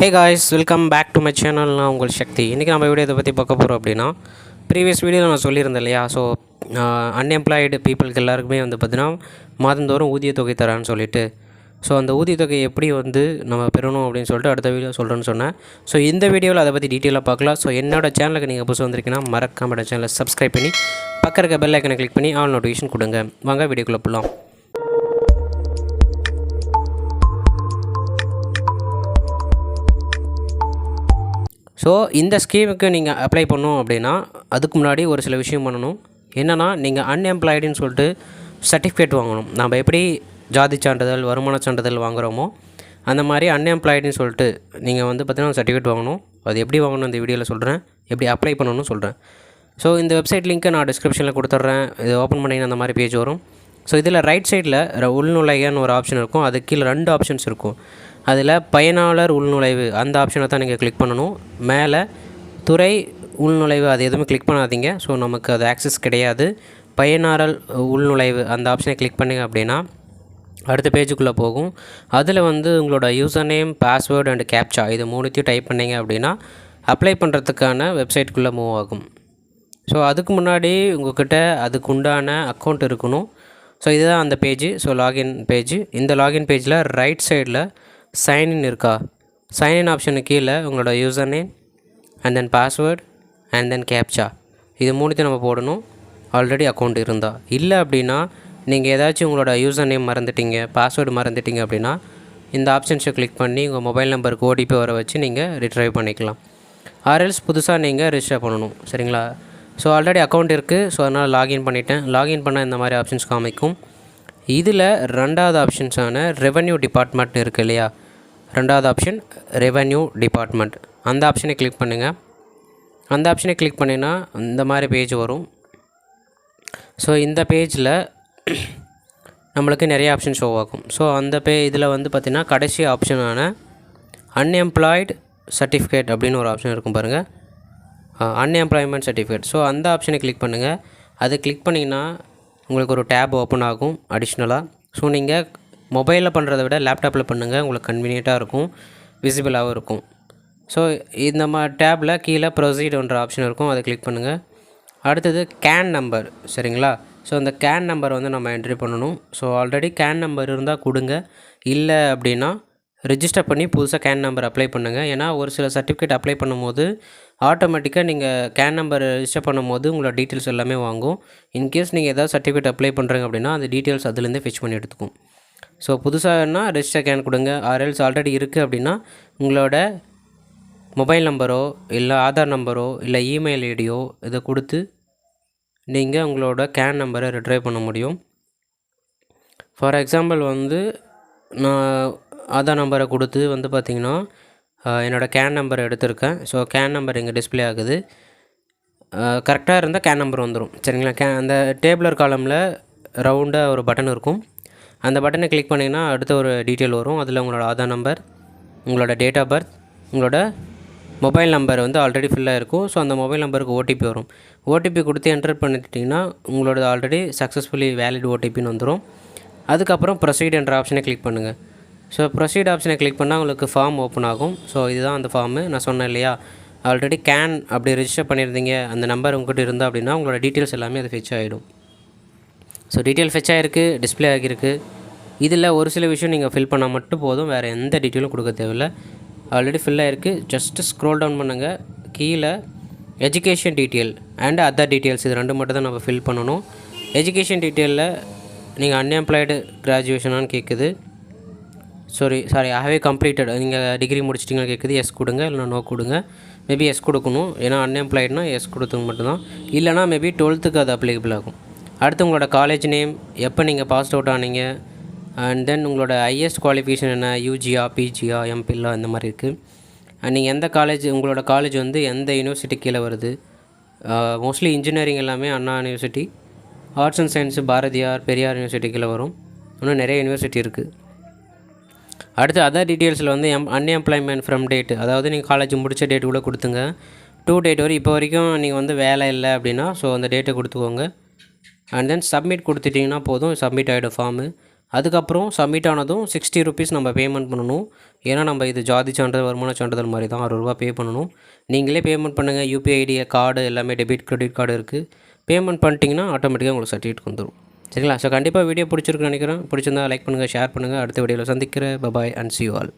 Hey guys, welcome back to my channel. நான் உங்கள் சக்தி. இன்றைக்கி நம்ம வீடியோ இதை பற்றி பார்க்க போகிறோம் அப்படின்னா, ப்ரீவியஸ் வீடியோவில் நான் சொல்லியிருந்தேன் இல்லையா. ஸோ அன்எம்ப்ளாய்டு பீப்புளுக்கு எல்லாருக்குமே வந்து பார்த்திங்கன்னா மாதந்தோறும் ஊதியத்தொகை தரான்னு சொல்லிட்டு, ஸோ அந்த ஊதியத்தொகை எப்படி வந்து நம்ம பெறணும் அப்படின்னு சொல்லிட்டு அடுத்த வீடியோ சொல்கிறேன்னு சொன்னேன். ஸோ இந்த வீடியோவில் அதை பற்றி டீட்டெயிலாக பார்க்கலாம். ஸோ என்னோட சேனலுக்கு நீங்கள் புதுசு வந்திருக்கீங்கன்னா மறக்காம சேனலை சப்ஸ்கிரைப் பண்ணி பக்கம் இருக்க பெல் ஐக்கனை கிளிக் பண்ணி ஆல் நோட்டிஃபிகேஷன் கொடுங்க. வாங்க வீடியோக்குள்ளே போகலாம். ஸோ இந்த ஸ்கீமுக்கு நீங்கள் அப்ளை பண்ணணும் அப்படின்னா அதுக்கு முன்னாடி ஒரு சில விஷயம் பண்ணணும். என்னென்னா, நீங்கள் அன்எம்ப்ளாய்டுன்னு சொல்லிட்டு சர்டிஃபிகேட் வாங்கணும். நம்ம எப்படி ஜாதி சான்றிதழ், வருமான சான்றிதழ் வாங்குகிறோமோ அந்த மாதிரி அன்எம்ப்ளாய்டுன்னு சொல்லிட்டு நீங்கள் வந்து பார்த்தீங்கன்னா சர்டிஃபிகேட் வாங்கணும். அது எப்படி வாங்கணும் இந்த வீடியோவில் சொல்கிறேன், எப்படி அப்ளை பண்ணணும்னு சொல்கிறேன். ஸோ இந்த வெப்சைட் லிங்க்கை நான் டிஸ்கிரிப்ஷனில் கொடுத்துட்றேன். இது ஓப்பன் பண்ணிங்கன்னா அந்த மாதிரி பேஜ் வரும். ஸோ இதில் ரைட் சைடில் உள்நுழையன்னு ஒரு ஆப்ஷன் இருக்கும். அதுக்கு கீழே 2 ஆப்ஷன்ஸ் இருக்கும். அதில் பயனாளர் உள்நுழைவு அந்த ஆப்ஷனை தான் நீங்கள் கிளிக் பண்ணணும். மேலே துறை உள்நுழைவு அது எதுவுமே கிளிக் பண்ணாதீங்க. ஸோ நமக்கு அது ஆக்சஸ் கிடையாது. பயனாளர் உள்நுழைவு அந்த ஆப்ஷனை கிளிக் பண்ணிங்க அப்படின்னா அடுத்த பேஜுக்குள்ளே போகும். அதில் வந்து உங்களோட user name, password and captcha இது 3த்தையும் டைப் பண்ணிங்க அப்படின்னா அப்ளை பண்ணுறதுக்கான வெப்சைட்டுக்குள்ளே மூவ் ஆகும். ஸோ அதுக்கு முன்னாடி உங்கள்கிட்ட அதுக்கு உண்டான அக்கௌண்ட் இருக்கணும். ஸோ இதுதான் அந்த பேஜ். So login page. இந்த லாகின் பேஜில் ரைட் சைடில் சைன்இன் இருக்கா, சைன்இன் ஆப்ஷனுக்கு கீழே உங்களோட user name and then password and then captcha இது 3த்தையும் நம்ம போடணும். ஆல்ரெடி அக்கௌண்ட் இருந்தால். இல்லை அப்படின்னா நீங்கள் ஏதாச்சும் உங்களோட யூசர் நேம் மறந்துட்டீங்க, பாஸ்வேர்டு மறந்துட்டீங்க அப்படின்னா இந்த ஆப்ஷன்ஸை கிளிக் பண்ணி உங்கள் மொபைல் நம்பருக்கு ஓடிபி வர வச்சு நீங்கள் ரிட்ரைவ் பண்ணிக்கலாம். ஆர்எல்ஸ் புதுசாக நீங்கள் ரிஜிஸ்டர் பண்ணணும். சரிங்களா. ஸோ ஆல்ரெடி அக்கௌண்ட் இருக்குது. ஸோ அதனால் லாகின் பண்ணிட்டேன். லாகின் பண்ணால் இந்த மாதிரி ஆப்ஷன்ஸ் காமிக்கும். இதில் 2வது ஆப்ஷன்ஸான ரெவென்யூ டிபார்ட்மெண்ட் இருக்குது இல்லையா, 2வது ஆப்ஷன் ரெவென்யூ டிபார்ட்மெண்ட் அந்த ஆப்ஷனை கிளிக் பண்ணுங்கள். அந்த ஆப்ஷனை கிளிக் பண்ணினா இந்த மாதிரி பேஜ் வரும். ஸோ இந்த பேஜில் நம்மளுக்கு நிறைய ஆப்ஷன் ஷோ ஆகும். ஸோ அந்த இதில் வந்து பார்த்திங்கன்னா கடைசி ஆப்ஷனான அன்எம்ப்ளாய்டு சர்டிஃபிகேட் அப்படின்னு ஒரு ஆப்ஷன் இருக்கும் பாருங்கள், அன்எம்ப்ளாய்மெண்ட் சர்டிஃபிகேட். ஸோ அந்த ஆப்ஷனை கிளிக் பண்ணுங்கள். அதை கிளிக் பண்ணிங்கன்னா உங்களுக்கு ஒரு டேப் ஓப்பன் ஆகும் அடிஷ்னலாக. ஸோ நீங்கள் மொபைலில் பண்ணுறதை விட லேப்டாப்பில் பண்ணுங்கள், உங்களுக்கு கன்வீனியண்ட்டாக இருக்கும், விசிபிளாகவும் இருக்கும். ஸோ இந்த டேப்பில் கீழே ப்ரொசீடுன்ற ஆப்ஷன் இருக்கும். அதை கிளிக் பண்ணுங்கள். அடுத்தது கேன் நம்பர். சரிங்களா. ஸோ அந்த கேன் நம்பர் வந்து நம்ம என்ட்ரி பண்ணணும். ஸோ ஆல்ரெடி கேன் நம்பர் இருந்தால் கொடுங்க. இல்லை அப்படின்னா ரிஜிஸ்டர் பண்ணி புதுசாக கேன் நம்பர் அப்ளை பண்ணுங்கள். ஏன்னா ஒரு சில சர்டிஃபிகேட் அப்ளை பண்ணும்போது ஆட்டோமேட்டிக்காக நீங்கள் கேன் நம்பர் ரிஜிஸ்டர் பண்ணும்போது உங்களோட டீட்டெயில்ஸ் எல்லாமே வாங்கும். இன்கேஸ் நீங்கள் ஏதாவது சர்டிஃபிகேட் அப்ளை பண்ணுறீங்க அப்படின்னா அந்த டீட்டெயில்ஸ் அதுலேருந்தே ஃபிச் பண்ணி எடுத்துக்கும். ஸோ புதுசாகனா ரிஜிஸ்டர் கேன் கொடுங்க. ஆர்எல்ஸ் ஆல்ரெடி இருக்குது அப்படின்னா உங்களோட மொபைல் நம்பரோ இல்லை ஆதார் நம்பரோ இல்லை இமெயில் ஐடியோ இதை கொடுத்து நீங்கள் உங்களோட கேன் நம்பரை ரிட்ரைவ் பண்ண முடியும். ஃபார் எக்ஸாம்பிள் வந்து நான் ஆதார் நம்பரை கொடுத்து வந்து பார்த்திங்கன்னா என்னோடய கேன் நம்பரை எடுத்திருக்கேன். ஸோ கேன் நம்பர் இங்கே டிஸ்பிளே ஆகுது. கரெக்டாக இருந்தால் கேன் நம்பர் வந்துடும். சரிங்களா. அந்த டேபிளர் காலமில் ரவுண்டாக ஒரு பட்டன் இருக்கும். அந்த பட்டனை கிளிக் பண்ணிங்கன்னா அடுத்த ஒரு டீட்டெயில் வரும். அதில் உங்களோட ஆதார் நம்பர், உங்களோட டேட் ஆஃப் பர்த், உங்களோட மொபைல் நம்பர் வந்து ஆல்ரெடி ஃபில்லாக இருக்கும். ஸோ அந்த மொபைல் நம்பருக்கு ஓடிபி வரும். ஓடிபி கொடுத்து என்டர் பண்ணிட்டிங்கன்னா உங்களோட ஆல்ரெடி சக்ஸஸ்ஃபுல்லி வேலிட் ஓடிபின்னு வந்துடும். அதுக்கப்புறம் ப்ரொசீட் என்ற ஆப்ஷனை கிளிக் பண்ணுங்கள். ஸோ ப்ரொசீட் ஆப்ஷனை கிளிக் பண்ணால் உங்களுக்கு ஃபார்ம் ஓப்பன் ஆகும். ஸோ இதுதான் அந்த ஃபார்மு. நான் சொன்னேன் இல்லையா, ஆல்ரெடி கேன் அப்படி ரிஜிஸ்டர் பண்ணியிருந்தீங்க, அந்த நம்பர் உங்கள்கிட்ட இருந்தால் அப்படின்னா உங்களோட டீட்டெயில்ஸ் எல்லாமே அது ஃபெச் ஆகிடும். ஸோ டீட்டெயில் ஃபெச் ஆகிருக்கு, டிஸ்பிளே ஆகிருக்கு. இதில் ஒரு சில விஷயம் நீங்கள் ஃபில் பண்ணால் மட்டும் போதும், வேறு எந்த டீட்டெயிலும் கொடுக்க தேவையில்லை. ஆல்ரெடி ஃபில் ஆகிருக்கு. ஜஸ்ட்டு ஸ்க்ரோல் டவுன் பண்ணுங்கள். கீழே education detail and other details இது 2 மட்டும் தான் நம்ம ஃபில் பண்ணணும். எஜுகேஷன் டீட்டெயிலில் நீங்கள் அன்எம்ப்ளாய்டு கிராஜுவேஷனான்னு கேட்குது. சாரி ஐ ஹேவ் கம்ப்ளீட்டட், நீங்கள் டிகிரி முடிச்சிட்டிங்கன்னு கேட்குது. எஸ் கொடுங்க, இல்லைனா நோ கொடுங்க. மேபி எஸ் கொடுக்கணும், ஏன்னா அன்எம்ப்ளாய்டுனா எஸ் கொடுத்தவங்க மட்டும்தான். இல்லைனா மேபி 12th அது அப்ளிகபிள் ஆகும். அடுத்து உங்களோட காலேஜ் நேம், எப்போ நீங்கள் பாஸ் அவுட் ஆனீங்க, அண்ட் தென் உங்களோட ஹையஸ்ட் குவாலிஃபிகேஷன் என்ன, யூஜியா, பிஜியா, எம்பில்லா இந்த மாதிரி இருக்குது. அண்ட் நீங்கள் எந்த காலேஜ், உங்களோட காலேஜ் வந்து எந்த யூனிவர்சிட்டி கீழே வருது. மோஸ்ட்லி இன்ஜினியரிங் எல்லாமே Anna university, arts and science Bharathiar, Periyar university கீழே வரும். இன்னும் நிறைய யூனிவர்சிட்டி இருக்குது. அடுத்து அதர் டீட்டெயில்ஸில் வந்து அன்எம்ப்ளாய்மெண்ட் ஃப்ரம் டேட், அதாவது நீங்கள் காலேஜ் முடித்த டேட் கூட கொடுத்துங்க. டேட் வரை இப்போ வரைக்கும் நீங்கள் வந்து வேலை இல்லை அப்படின்னா ஸோ அந்த டேட்டை கொடுத்துக்கோங்க. அண்ட் தென் சப்மிட் கொடுத்துட்டிங்கன்னா போதும், சப்மிட் ஆகிடும் ஃபார்மு. அதுக்கப்புறம் சப்மிட் ஆனதும் 60 ருபீஸ் நம்ம பேமெண்ட் பண்ணணும். ஏன்னா நம்ம இது ஜாதி சான்றிதழ் வருமான சான்றிதழ் மாதிரி தான் ₹60 பே பண்ணணும். நீங்களே பேமெண்ட் பண்ணுங்கள். யூபிஐ ஐடி கார்டு எல்லாமே டெபிட் கிரெடிட் கார்டு இருக்குது. பேமெண்ட் பண்ணிட்டீங்கன்னா ஆட்டோமேட்டிக்காக உங்களுக்கு சர்டிஃபிகேட் வந்துடும். சரிங்களா? ஸோ கண்டிப்பாக வீடியோ பிடிச்சிருக்குன்னு நினைக்கிறேன். பிடிச்சிருந்தா லைக் பண்ணுங்கள், ஷேர் பண்ணுங்கள். அடுத்த வீடியோவில் சந்திக்கிறேன். Bye bye and see you all.